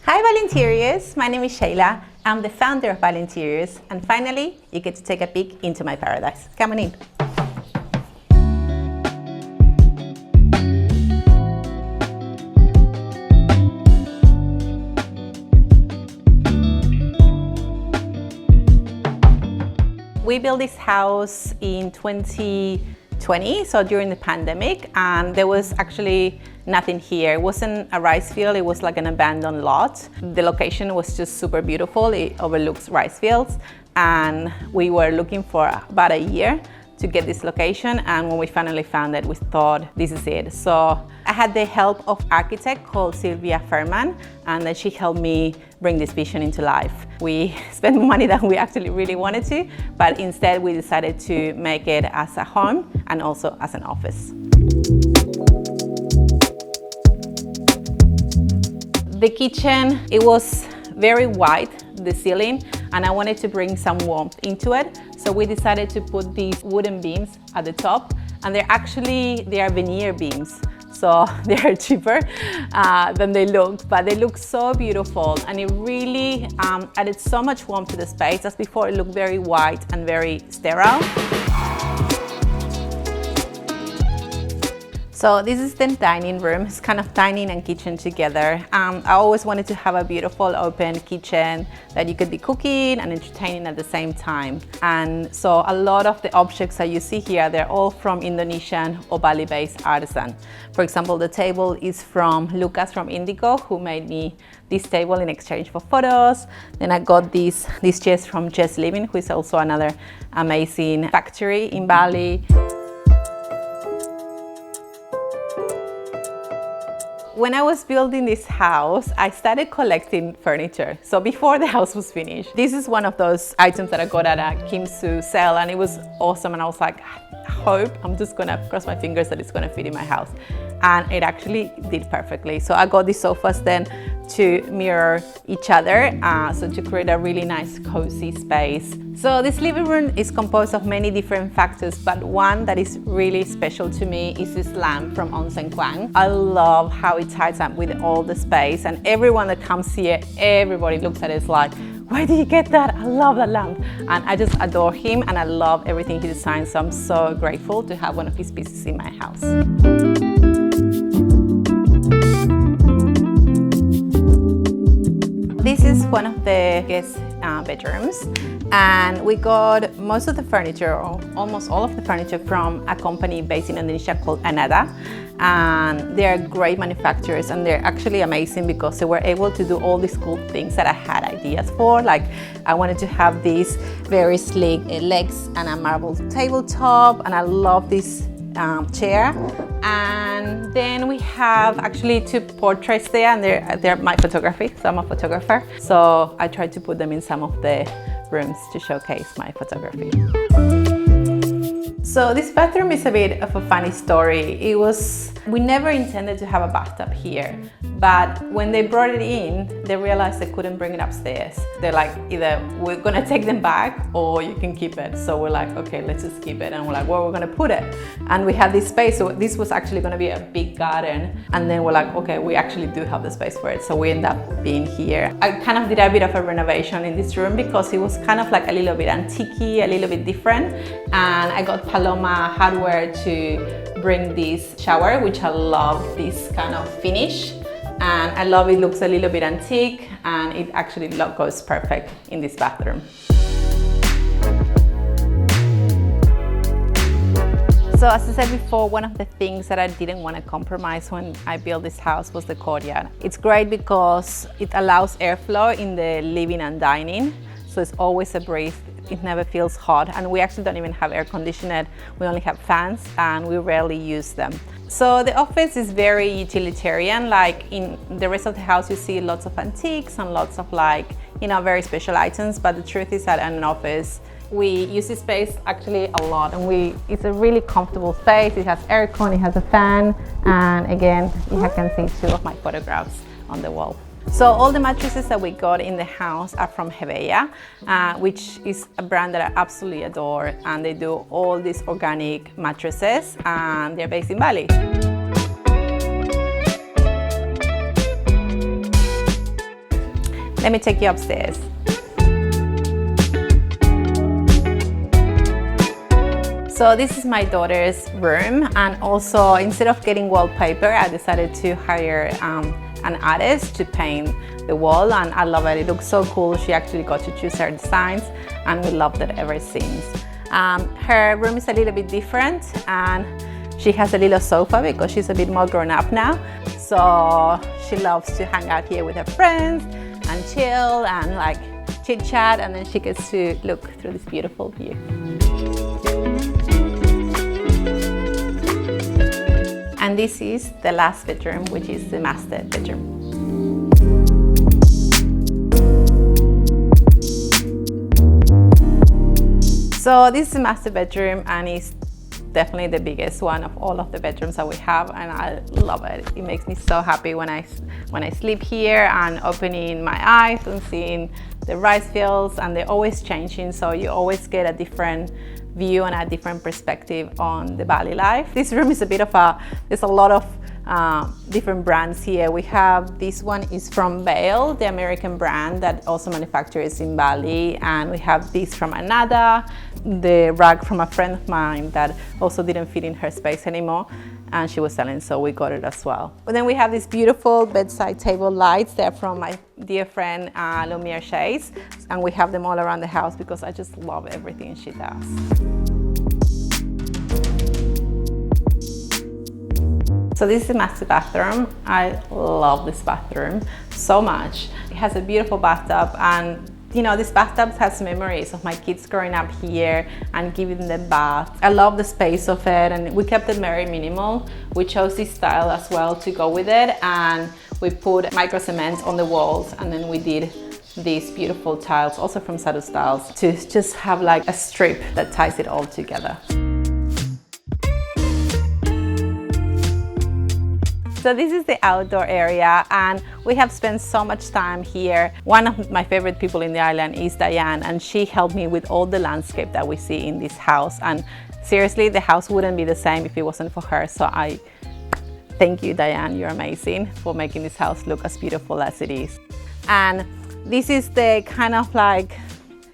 Hi Bali Interiors, my name is Sheila. I'm the founder of Bali Interiors, and finally you get to take a peek into my paradise. Come on in. We built this house in 2020, so during the pandemic, and there was actually nothing here. It wasn't a rice field, it was like an abandoned lot. The location was just super beautiful. It overlooks rice fields, and we were looking for about a year to get this location, and when we finally found it, we thought this is it. So I had the help of architect called Silvia Fairman, and then she helped me bring this vision into life. We spent money that we actually really wanted to, but instead we decided to make it as a home and also as an office. The kitchen, it was very white, the ceiling, and I wanted to bring some warmth into it. So we decided to put these wooden beams at the top, and they are veneer beams. So they are cheaper than they look, but they look so beautiful, and it really added so much warmth to the space. As before, it looked very white and very sterile. So this is the dining room. It's kind of dining and kitchen together. I always wanted to have a beautiful open kitchen that you could be cooking and entertaining at the same time. And so a lot of the objects that you see here, they're all from Indonesian or Bali-based artisan. For example, the table is from Lucas from Indigo, who made me this table in exchange for photos. Then I got these chairs from Just Living, who is also another amazing factory in Bali. When I was building this house, I started collecting furniture. So before the house was finished, this is one of those items that I got at a Kimsu sale, and it was awesome. And I was like, I'm just gonna cross my fingers that it's gonna fit in my house. And it actually did perfectly. So I got these sofas then to mirror each other, so to create a really nice cozy space. So this living room is composed of many different factors, but one that is really special to me is this lamp from Onsen Kwang. I love how it ties up with all the space, and everyone that comes here, everybody looks at it, it's like, where did you get that? I love that lamp. And I just adore him, and I love everything he designs, so I'm so grateful to have one of his pieces in my house. This is one of the guest bedrooms, and we got most of the furniture, or almost all of the furniture, from a company based in Indonesia called Anada. And they're great manufacturers, and they're actually amazing because they were able to do all these cool things that I had ideas for. Like, I wanted to have these very sleek legs and a marble tabletop, and I love this chair. And then we have actually two portraits there, and they're my photography, so I'm a photographer. So I tried to put them in some of the rooms to showcase my photography. So this bathroom is a bit of a funny story. We never intended to have a bathtub here, but when they brought it in, they realized they couldn't bring it upstairs. They're like, either we're gonna take them back or you can keep it. So we're like, okay, let's just keep it. And we're like, where we're gonna put it? And we had this space, so this was actually gonna be a big garden. And then we're like, okay, we actually do have the space for it. So we end up being here. I kind of did a bit of a renovation in this room because it was kind of like a little bit antique-y, a little bit different. And I got Paloma Hardware to bring this shower, which I love this kind of finish. And I love it looks a little bit antique, and it actually goes perfect in this bathroom. So as I said before, one of the things that I didn't want to compromise when I built this house was the courtyard. It's great because it allows airflow in the living and dining, so it's always a breeze. It never feels hot, and we actually don't even have air conditioning. We only have fans, and we rarely use them. So the office is very utilitarian. Like in the rest of the house, you see lots of antiques and lots of very special items, but the truth is that in an office, we use this space actually a lot, and it's a really comfortable space. It has aircon, it has a fan, and again, you can see two of my photographs on the wall. So all the mattresses that we got in the house are from Hebeya, which is a brand that I absolutely adore, and they do all these organic mattresses, and they're based in Bali. Let me take you upstairs. So this is my daughter's room, and also instead of getting wallpaper, I decided to hire an artist to paint the wall, and I love it. It looks so cool. She actually got to choose her designs, and we loved it ever since. Her room is a little bit different, and she has a little sofa because she's a bit more grown up now. So she loves to hang out here with her friends and chill and like chit chat, and then she gets to look through this beautiful view. And this is the last bedroom, which is the master bedroom. So this is the master bedroom, and it's definitely the biggest one of all of the bedrooms that we have, and I love it. It makes me so happy when I sleep here and opening my eyes and seeing the rice fields, and they're always changing, so you always get a different view and a different perspective on the Bali life. This room is a bit of there's a lot of different brands here. We have, this one is from Bale, the American brand that also manufactures in Bali, and we have this from Anada, the rug from a friend of mine that also didn't fit in her space anymore, and she was selling, so we got it as well. And then we have these beautiful bedside table lights. They're from my dear friend Lumiere Shades, and we have them all around the house because I just love everything she does. So this is the master bathroom. I love this bathroom so much. It has a beautiful bathtub, and you know, this bathtub has memories of my kids growing up here and giving them bath. I love the space of it, and we kept it very minimal. We chose this style as well to go with it, and we put micro cement on the walls, and then we did these beautiful tiles, also from Sadu Styles, to just have like a strip that ties it all together. So this is the outdoor area, and we have spent so much time here. One of my favorite people in the island is Diane, and she helped me with all the landscape that we see in this house. And seriously, the house wouldn't be the same if it wasn't for her. So I thank you, Diane. You're amazing for making this house look as beautiful as it is. And this is the kind of like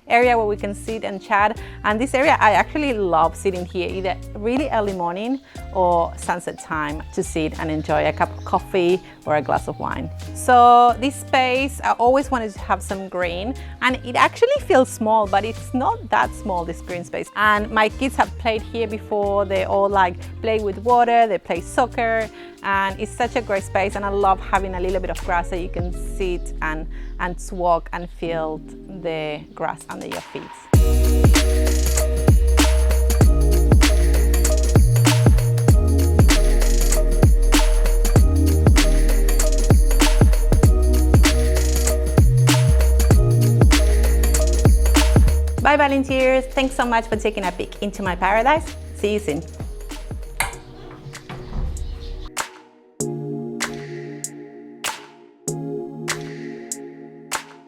area where we can sit and chat, and this area I actually love sitting here either really early morning or sunset time to sit and enjoy a cup of coffee or a glass of wine. So this space, I always wanted to have some green, and it actually feels small, but it's not that small, this green space. And my kids have played here before. They all like play with water, they play soccer, and it's such a great space, and I love having a little bit of grass that you can sit and walk and feel the grass under your feet. Bye Bali Interiors, thanks so much for taking a peek into my paradise. See you soon.